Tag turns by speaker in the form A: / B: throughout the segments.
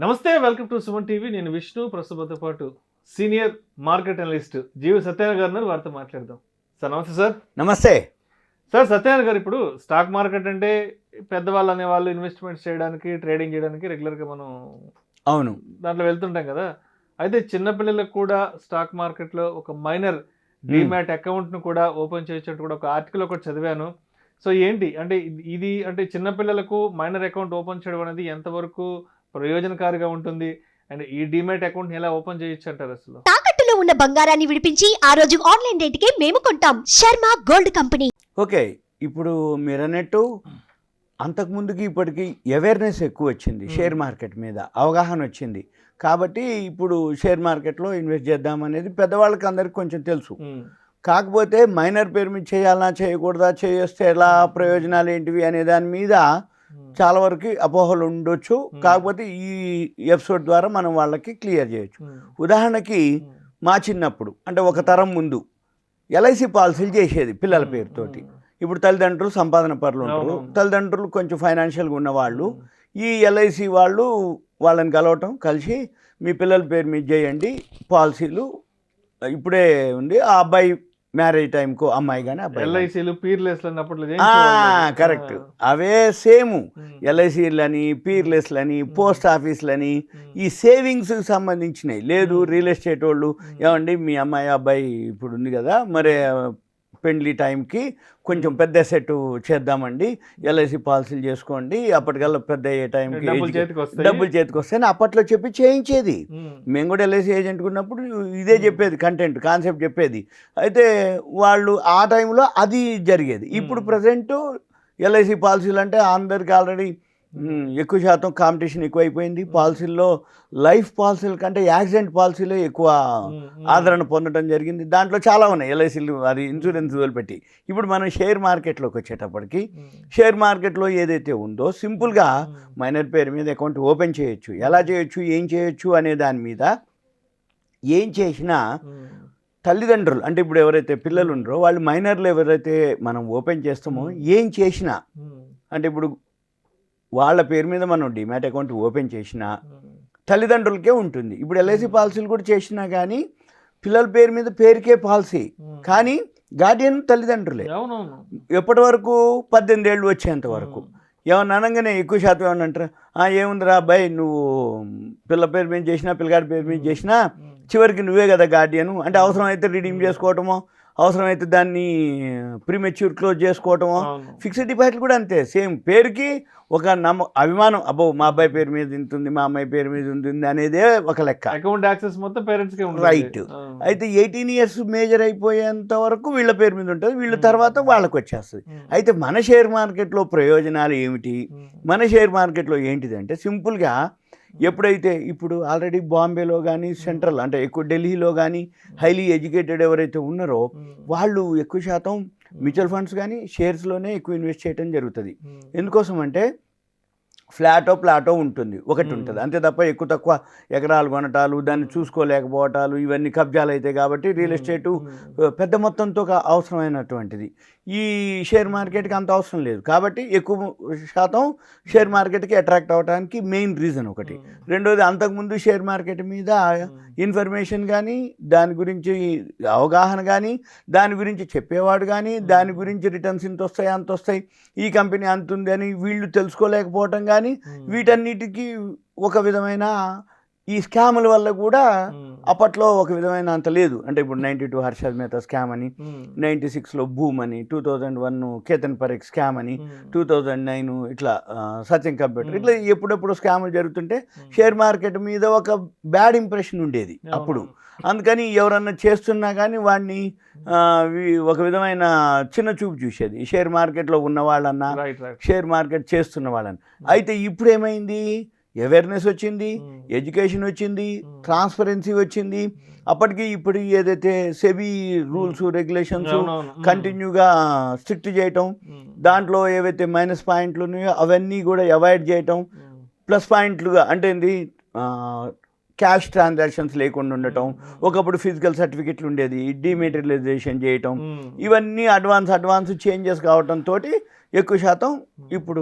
A: నమస్తే, welcome to Suman TV. నేను విష్ణు. ప్రస్తుతంతో పాటు సీనియర్ మార్కెట్ అనలిస్ట్ జీవి సత్యనారాయణ గారు ఉన్నారు. వారితో మాట్లాడదాం. సార్ నమస్తే. సార్
B: నమస్తే.
A: సార్ సత్యనారాయణ గారు, ఇప్పుడు స్టాక్ మార్కెట్ అంటే పెద్దవాళ్ళు అనేవాళ్ళు ఇన్వెస్ట్మెంట్స్ చేయడానికి, ట్రేడింగ్ చేయడానికి రెగ్యులర్గా మనం
B: అవును
A: దాంట్లో వెళ్తుంటాం కదా. అయితే చిన్నపిల్లలకు కూడా స్టాక్ మార్కెట్లో ఒక మైనర్ డిమాట్ అకౌంట్ను కూడా ఓపెన్ చేయొచ్చు కూడా ఒక ఆర్టికల్ ఒకటి చదివాను. సో ఏంటి అంటే ఇది అంటే చిన్నపిల్లలకు మైనర్ అకౌంట్ ఓపెన్ చేయడం అనేది ఎంతవరకు ప్రయోజనకారిగా ఉంటుంది అండ్ ఈ డిమాట్ అకౌంట్ ఎలా ఓపెన్ చేయొచ్చు అంటారు? అసలు
C: తాకట్టులో ఉన్న బంగారాన్ని విడిపించి ఆ రోజు ఆన్లైన్ రేటుకే మేము కొంటాం. Sharma gold company.
B: ఓకే, ఇప్పుడు మీరు అన్నట్టు అంతకుముందుకి ఇప్పటికి అవేర్నెస్ ఎక్కువ వచ్చింది, షేర్ మార్కెట్ మీద అవగాహన వచ్చింది. కాబట్టి ఇప్పుడు షేర్ మార్కెట్లో ఇన్వెస్ట్ చేద్దామనేది పెద్దవాళ్ళకి అందరికి కొంచెం తెలుసు. కాకపోతే మైనర్ పేరు మీద చేయాలా చేయకూడదా, చేస్తే ఎలా, ప్రయోజనాలు ఏంటివి అనే దాని మీద చాలా వరకు అపోహలు ఉండొచ్చు. కాకపోతే ఈ ఎపిసోడ్ ద్వారా మనం వాళ్ళకి క్లియర్ చేయొచ్చు. ఉదాహరణకి మా చిన్నప్పుడు అంటే ఒక తరం ముందు ఎల్ఐసి పాలసీలు చేసేది పిల్లల పేరుతోటి. ఇప్పుడు తల్లిదండ్రులు సంపాదన పరులు ఉంటారు, తల్లిదండ్రులు కొంచెం ఫైనాన్షియల్గా ఉన్నవాళ్ళు ఈ ఎల్ఐసి వాళ్ళు వాళ్ళని కలిసి మీ పిల్లల పేరు మీద చేయండి పాలసీలు. ఇప్పుడే ఉంది ఆ అబ్బాయి మ్యారేజ్ టైంకు అమ్మాయి కానీ అబ్బాయి
A: ఎల్ఐసీలు పీర్లెస్లు అన్నప్పుడు
B: కరెక్ట్ అవే సేమ్ ఎల్ఐసీలని, పీర్లెస్లని, పోస్ట్ ఆఫీసులని, ఈ సేవింగ్స్కి సంబంధించినవి. లేదు రియల్ ఎస్టేట్ వాళ్ళు ఏమండి మీ అమ్మాయి అబ్బాయి ఇప్పుడు ఉంది కదా, మరి పెండ్లి టైంకి కొంచెం పెద్ద సెట్ చేద్దామండి, ఎల్ఐసి పాలసీలు చేసుకోండి, అప్పటికల్లా పెద్ద అయ్యే టైంకి డబ్బులు చేతికి వస్తాయని అప్పట్లో చెప్పి చేయించేది. మేము కూడా ఎల్ఐసి ఏజెంట్ ఉన్నప్పుడు ఇదే చెప్పేది, కాన్సెప్ట్ చెప్పేది. అయితే వాళ్ళు ఆ టైంలో అది జరిగేది. ఇప్పుడు ప్రజెంట్ ఎల్ఐసి పాలసీలు అంటే అందరికి ఆల్రెడీ ఎక్కువ శాతం కాంపిటీషన్ ఎక్కువైపోయింది. పాలసీల్లో లైఫ్ పాలసీల కంటే యాక్సిడెంట్ పాలసీలే ఎక్కువ ఆదరణ పొందడం జరిగింది. దాంట్లో చాలా ఉన్నాయి ఎల్ఐసీలు, అది ఇన్సూరెన్స్ వదిలిపెట్టి. ఇప్పుడు మనం షేర్ మార్కెట్లోకి వచ్చేటప్పటికి షేర్ మార్కెట్లో ఏదైతే ఉందో సింపుల్గా మైనర్ పేరు మీద అకౌంట్ ఓపెన్ చేయొచ్చు. ఎలా చేయొచ్చు, ఏం చేయొచ్చు అనే దాని మీద ఏం చేసినా తల్లిదండ్రులు అంటే ఇప్పుడు ఎవరైతే పిల్లలు ఉన్నారో వాళ్ళు మైనర్లు ఎవరైతే మనం ఓపెన్ చేస్తామో ఏం చేసినా అంటే ఇప్పుడు వాళ్ళ పేరు మీద మనం డిమాట్ అకౌంట్ ఓపెన్ చేసినా తల్లిదండ్రులకే ఉంటుంది. ఇప్పుడు ఎల్ఐసి పాలసీలు కూడా చేసినా కానీ పిల్లల పేరు మీద పేరుకే పాలసీ, కానీ గార్డియన్ తల్లిదండ్రులే. ఎప్పటి వరకు 18 ఏళ్ళు వచ్చేంత వరకు. ఏమన్నా అనగానే ఎక్కువ శాతం ఏమన్నా అంటారా, ఏముందిరా అబ్బాయి నువ్వు పిల్ల పేరు మీద చేసినా పిల్లగాడి పేరు మీద చేసినా చివరికి నువ్వే కదా గార్డియను. అంటే అవసరమైతే రిడీమ్ చేసుకోవటమో, అవసరమైతే దాన్ని ప్రీమెచ్యూర్ క్లోజ్ చేసుకోవటమో. ఫిక్స్డ్ డిపాజిట్లు కూడా అంతే, సేమ్ పేరుకి ఒక అభిమానం, అబ్బో మా అబ్బాయి పేరు మీద ఉంటుంది, మా అమ్మాయి పేరు మీద ఉంటుంది అనేదే ఒక లెక్క.
A: అకౌంట్ యాక్సెస్ మొత్తం పేరెంట్స్కే ఉంటుంది.
B: రైట్. అయితే 18 ఇయర్స్ మేజర్ అయిపోయేంత వరకు వీళ్ళ పేరు మీద ఉంటుంది, వీళ్ళ తర్వాత వాళ్ళకి వచ్చేస్తుంది. అయితే మన షేర్ మార్కెట్లో ప్రయోజనాలు ఏమిటి, మన షేర్ మార్కెట్లో ఏంటిదంటే సింపుల్గా ఎప్పుడైతే ఇప్పుడు ఆల్రెడీ బాంబేలో కానీ సెంట్రల్ అంటే ఎక్కువ ఢిల్లీలో కానీ హైలీ ఎడ్యుకేటెడ్ ఎవరైతే ఉన్నారో వాళ్ళు ఎక్కువ శాతం మ్యూచువల్ ఫండ్స్ కానీ షేర్స్లోనే ఎక్కువ ఇన్వెస్ట్ చేయడం జరుగుతుంది. ఎందుకోసం అంటే ప్లాటో ఉంటుంది, ఒకటి ఉంటుంది అంతే తప్ప ఎక్కువ తక్కువ ఎకరాలు కొనటాలు, దాన్ని చూసుకోలేకపోవటాలు, ఇవన్నీ కబ్జాలు అవుతాయి. కాబట్టి రియల్ ఎస్టేటు పెద్ద మొత్తంతో అవసరమైనటువంటిది. ఈ షేర్ మార్కెట్కి అంత అవసరం లేదు. కాబట్టి ఎక్కువ శాతం షేర్ మార్కెట్కి అట్రాక్ట్ అవ్వడానికి మెయిన్ రీజన్ ఒకటి. రెండోది అంతకుముందు షేర్ మార్కెట్ మీద ఇన్ఫర్మేషన్ కానీ, దాని గురించి అవగాహన కానీ, దాని గురించి చెప్పేవాడు కానీ, దాని గురించి రిటర్న్స్ ఇంత వస్తాయి అంత వస్తాయి, ఈ కంపెనీ అంత ఉంది అని వీళ్ళు తెలుసుకోలేకపోవటం కానీ, వీటన్నిటికీ ఒక విధమైన ఈ స్కాముల వల్ల కూడా అప్పట్లో ఒక విధమైన అంత లేదు. అంటే ఇప్పుడు 92 హర్షద్ మెహతా స్కామ్ అని, 96లో భూమ్ అని, 2001 కేతన్ పరేఖ్ స్కామ్ అని, 2009 ఇట్లా సత్యం కంప్యూటర్, ఇట్లా ఎప్పుడెప్పుడు స్కాములు జరుగుతుంటే షేర్ మార్కెట్ మీద ఒక బ్యాడ్ ఇంప్రెషన్ ఉండేది అప్పుడు. అందుకని ఎవరన్నా చేస్తున్నా కానీ వాడిని ఒక విధమైన చిన్న చూపు చూసేది షేర్ మార్కెట్లో ఉన్న వాళ్ళన్నా, షేర్ మార్కెట్ చేస్తున్న వాళ్ళని. అయితే ఇప్పుడు ఏమైంది, అవేర్నెస్ వచ్చింది, ఎడ్యుకేషన్ వచ్చింది, ట్రాన్స్పరెన్సీ వచ్చింది. అప్పటికి ఇప్పుడు ఏదైతే సెబీ రూల్స్ రెగ్యులేషన్స్ కంటిన్యూగా స్ట్రిక్ట్ చేయటం, దాంట్లో ఏవైతే మైనస్ పాయింట్లు ఉన్నాయో అవన్నీ కూడా అవాయిడ్ చేయటం, ప్లస్ పాయింట్లుగా అంటే ఏంటి క్యాష్ ట్రాన్సాక్షన్స్ లేకుండా ఉండటం, ఒకప్పుడు ఫిజికల్ సర్టిఫికెట్లు ఉండేది, డిమెటీరియలైజేషన్ చేయటం, ఇవన్నీ అడ్వాన్స్ చేంజెస్ కావటంతో ఎక్కువ శాతం ఇప్పుడు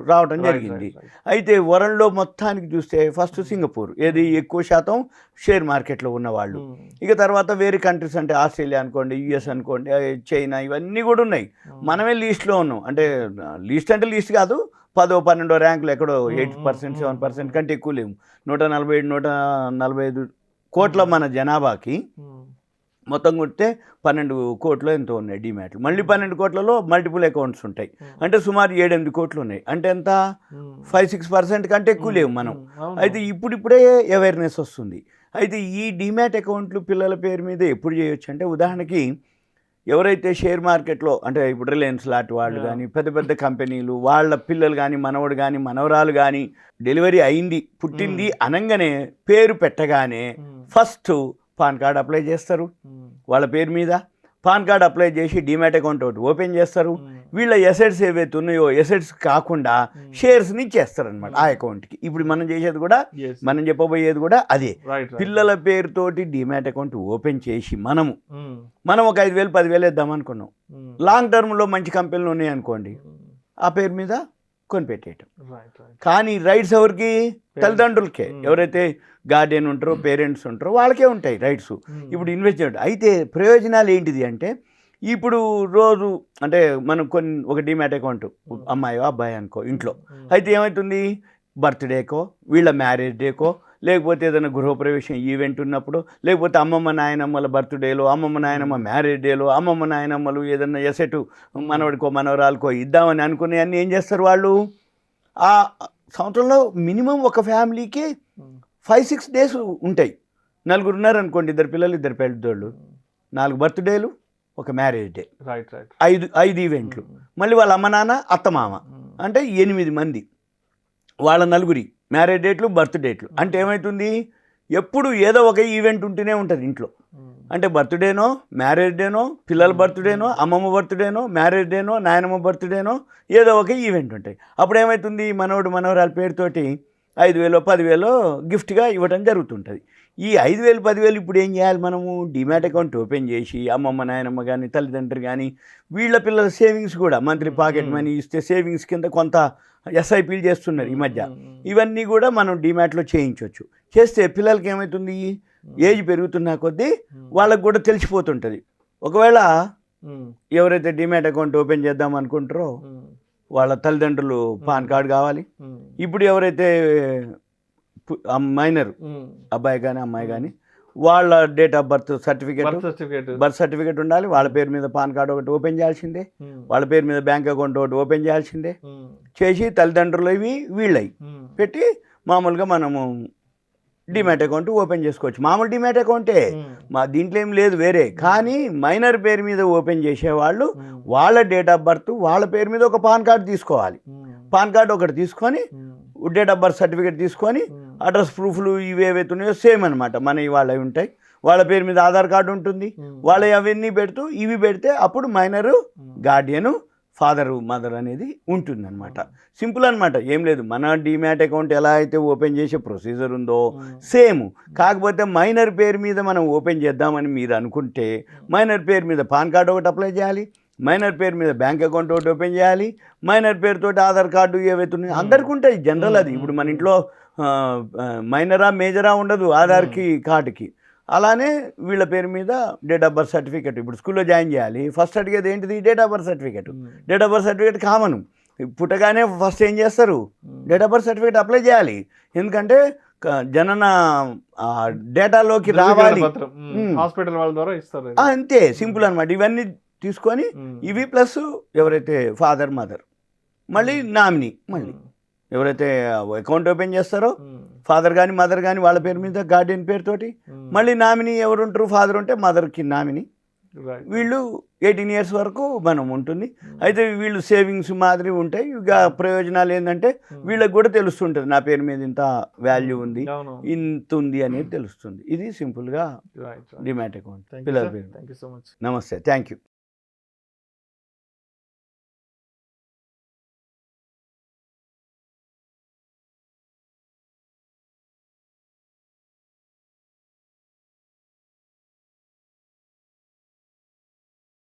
B: రావటం జరిగింది. అయితే వరల్డ్లో మొత్తానికి చూస్తే ఫస్ట్ సింగపూర్ ఏది ఎక్కువ శాతం షేర్ మార్కెట్లో ఉన్నవాళ్ళు, ఇక తర్వాత వేరే కంట్రీస్ అంటే ఆస్ట్రేలియా అనుకోండి, యుఎస్ అనుకోండి, చైనా, ఇవన్నీ కూడా ఉన్నాయి. మనమే లీస్ట్లో ఉన్నాం. అంటే లీస్ట్ కాదు, 10వ 12వ ర్యాంకులు ఎక్కడో 8% 7% కంటే ఎక్కువ లేవు. 147 145 కోట్ల మన జనాభాకి మొత్తం కొడితే 12 కోట్లు ఎంతో ఉన్నాయి డిమ్యాట్లు. మళ్ళీ 12 కోట్లలో మల్టిపుల్ అకౌంట్స్ ఉంటాయి. అంటే సుమారు 7-8 కోట్లు ఉన్నాయి. అంటే ఎంత 5-6% కంటే ఎక్కువ లేవు మనం. అయితే ఇప్పుడిప్పుడే అవేర్నెస్ వస్తుంది. అయితే ఈ డిమ్యాట్ అకౌంట్లు పిల్లల పేరు మీద ఎప్పుడు చేయొచ్చు అంటే, ఉదాహరణకి ఎవరైతే షేర్ మార్కెట్లో అంటే ఇప్పుడు రిలయన్స్ లాంటి వాళ్ళు కానీ, పెద్ద పెద్ద కంపెనీలు వాళ్ళ పిల్లలు కానీ, మనవడు కానీ, మనవరాలు కానీ డెలివరీ అయింది, పుట్టింది అనగానే పేరు పెట్టగానే ఫస్ట్ పాన్ కార్డ్ అప్లై చేస్తారు వాళ్ళ పేరు మీద. పాన్ కార్డ్ అప్లై చేసి డిమ్యాట్ అకౌంట్ ఒకటి ఓపెన్ చేస్తారు. వీళ్ళ ఎసెట్స్ ఏవైతే ఉన్నాయో ఎసెట్స్ కాకుండా షేర్స్ని ఇచ్చేస్తారనమాట ఆ అకౌంట్కి. ఇప్పుడు మనం చేసేది కూడా, మనం చెప్పబోయేది కూడా అదే. పిల్లల పేరుతోటి డిమ్యాట్ అకౌంట్ ఓపెన్ చేసి మనం ఒక 5,000 10,000 వేద్దాం అనుకున్నాం. లాంగ్ టర్మ్లో మంచి కంపెనీలు ఉన్నాయి అనుకోండి, ఆ పేరు మీద కొనిపెట్టేయటం. కానీ రైట్స్ ఎవరికి? తల్లిదండ్రులకే. ఎవరైతే గార్డియన్ ఉంటారో, పేరెంట్స్ ఉంటారో వాళ్ళకే ఉంటాయి రైట్స్. ఇప్పుడు ఇన్వెస్ట్ చేయడం. అయితే ప్రయోజనాలు ఏంటిది అంటే, ఇప్పుడు రోజు అంటే మనం ఒక డిమ్యాట్ అకౌంట్ అమ్మాయో అబ్బాయి అనుకో ఇంట్లో, అయితే ఏమవుతుంది, బర్త్డేకో, వీళ్ళ మ్యారేజ్ డేకో, లేకపోతే ఏదైనా గృహప్రవేశం ఈవెంట్ ఉన్నప్పుడు, లేకపోతే అమ్మమ్మ నాయనమ్మల బర్త్డేలో, అమ్మమ్మ నాయనమ్మ మ్యారేజ్ డేలో, అమ్మమ్మ నాయనమ్మలు ఏదైనా ఎసెట్ మనవడికో మనవరాలకో ఇద్దామని అనుకునే అన్నీ ఏం చేస్తారు వాళ్ళు, ఆ సంవత్సరంలో మినిమం ఒక ఫ్యామిలీకి 5-6 డేస్ ఉంటాయి. 4 ఉన్నారనుకోండి, 2 పిల్లలు 2 పెద్దోళ్ళు, 4 బర్త్డేలు, ఒక మ్యారేజ్ డే, 5 ఈవెంట్లు, మళ్ళీ వాళ్ళ అమ్మ నాన్న అత్తమామ, అంటే 8 మంది, వాళ్ళ 4 మ్యారేజ్ డేట్లు, బర్త్ డేట్లు. అంటే ఏమవుతుంది, ఎప్పుడు ఏదో ఒక ఈవెంట్ ఉంటూనే ఉంటుంది ఇంట్లో. అంటే బర్త్డేనో, మ్యారేజ్ డేనో, పిల్లల బర్త్డేనో, అమ్మమ్మ బర్త్డేనో, మ్యారేజ్ డేనో, నాయనమ్మ బర్త్డేనో, ఏదో ఒక ఈవెంట్ ఉంటాయి. అప్పుడు ఏమవుతుంది, మనవడు మనవరాల పేరుతోటి 5,000 10,000 గిఫ్ట్గా ఇవ్వడం జరుగుతుంటుంది. ఈ 5,000 10,000 ఇప్పుడు ఏం చేయాలి, మనము డిమ్యాట్ అకౌంట్ ఓపెన్ చేసి అమ్మమ్మ నాయనమ్మ కానీ, తల్లిదండ్రులు కానీ, వీళ్ళ పిల్లల సేవింగ్స్ కూడా మంత్లీ పాకెట్ మనీ ఇస్తే సేవింగ్స్ కింద కొంత ఎస్ఐపీలు చేస్తున్నారు ఈ మధ్య. ఇవన్నీ కూడా మనం డిమ్యాట్లో చేయించవచ్చు. చేస్తే పిల్లలకి ఏమవుతుంది, ఏజ్ పెరుగుతున్న కొద్దీ వాళ్ళకు కూడా తెలిసిపోతుంటుంది. ఒకవేళ ఎవరైతే డిమ్యాట్ అకౌంట్ ఓపెన్ చేద్దాం అనుకుంటారో వాళ్ళ తల్లిదండ్రులు పాన్ కార్డు కావాలి. ఇప్పుడు ఎవరైతే మైనర్ అబ్బాయి కానీ అమ్మాయి కానీ వాళ్ళ డేట్ ఆఫ్ బర్త్ సర్టిఫికేట్ ఉండాలి. వాళ్ళ పేరు మీద పాన్ కార్డు ఒకటి ఓపెన్ చేయాల్సిందే, వాళ్ళ పేరు మీద బ్యాంక్ అకౌంట్ ఒకటి ఓపెన్ చేయాల్సిందే. చేసి తల్లిదండ్రులు ఇవి వీళ్ళవి పెట్టి మామూలుగా మనము డిమ్యాట్ అకౌంట్ ఓపెన్ చేసుకోవచ్చు. మామూలు డిమ్యాట్ అకౌంటే, మా దీంట్లో ఏం లేదు వేరే. కానీ మైనర్ పేరు మీద ఓపెన్ చేసేవాళ్ళు వాళ్ళ డేట్ ఆఫ్ బర్త్, వాళ్ళ పేరు మీద ఒక పాన్ కార్డు తీసుకోవాలి. పాన్ కార్డు ఒకటి తీసుకొని, డేట్ ఆఫ్ బర్త్ సర్టిఫికేట్ తీసుకొని, అడ్రస్ ప్రూఫ్లు ఇవి ఏవైతే ఉన్నాయో సేమ్ అనమాట, మన వాళ్ళవి ఉంటాయి. వాళ్ళ పేరు మీద ఆధార్ కార్డు ఉంటుంది, వాళ్ళ అవన్నీ పెడుతూ ఇవి పెడితే అప్పుడు మైనరు, గార్డియను, ఫాదరు, మదర్ అనేది ఉంటుందన్నమాట. సింపుల్ అనమాట, ఏం లేదు. మన డిమ్యాట్ అకౌంట్ ఎలా అయితే ఓపెన్ చేసే ప్రొసీజర్ ఉందో సేమ్. కాకపోతే మైనర్ పేరు మీద మనం ఓపెన్ చేద్దామని మీరు అనుకుంటే, మైనర్ పేరు మీద పాన్ కార్డు ఒకటి అప్లై చేయాలి, మైనర్ పేరు మీద బ్యాంక్ అకౌంట్ ఒకటి ఓపెన్ చేయాలి, మైనర్ పేరుతో ఆధార్ కార్డు ఏవైతే ఉన్నాయో అందరికీ ఉంటాయి జనరల్. అది ఇప్పుడు మన ఇంట్లో మైనరా మేజరా ఉండదు ఆధార్కి కార్డుకి. అలానే వీళ్ళ పేరు మీద డేట్ ఆఫ్ బర్త్ సర్టిఫికేట్. ఇప్పుడు స్కూల్లో జాయిన్ చేయాలి, ఫస్ట్ అడిగేది ఏంటిది, date of birth certificate. Date of birth certificate common. పుట్టగానే ఫస్ట్ ఏం చేస్తారు, date of birth certificate apply చేయాలి. ఎందుకంటే జనన డేటాలోకి రావాలి,
A: హాస్పిటల్ వాళ్ళ ద్వారా ఇస్తారు.
B: అంతే సింపుల్ అనమాట. ఇవన్నీ తీసుకొని ఇవి ప్లస్ ఎవరైతే ఫాదర్ మదర్, మళ్ళీ నామినీ, మళ్ళీ ఎవరైతే అకౌంట్ ఓపెన్ చేస్తారో ఫాదర్ కానీ మదర్ కానీ వాళ్ళ పేరు మీద గార్డియన్ పేరుతోటి, మళ్ళీ నామినీ ఎవరు ఉంటారు, ఫాదర్ ఉంటే మదర్కి నామినీ. వీళ్ళు 18 years వరకు మనం ఉంటుంది. అయితే వీళ్ళు సేవింగ్స్ మాదిరి ఉంటాయి. ఇక ప్రయోజనాలు ఏంటంటే వీళ్ళకి కూడా తెలుస్తుంటుంది, నా పేరు మీద ఇంత వాల్యూ ఉంది, ఇంత ఉంది అనేది తెలుస్తుంది. ఇది సింపుల్గా డిమ్యాట్ అకౌంట్ పిల్లల పేరు.
A: Thank you so much.
B: నమస్తే, థ్యాంక్ యూ.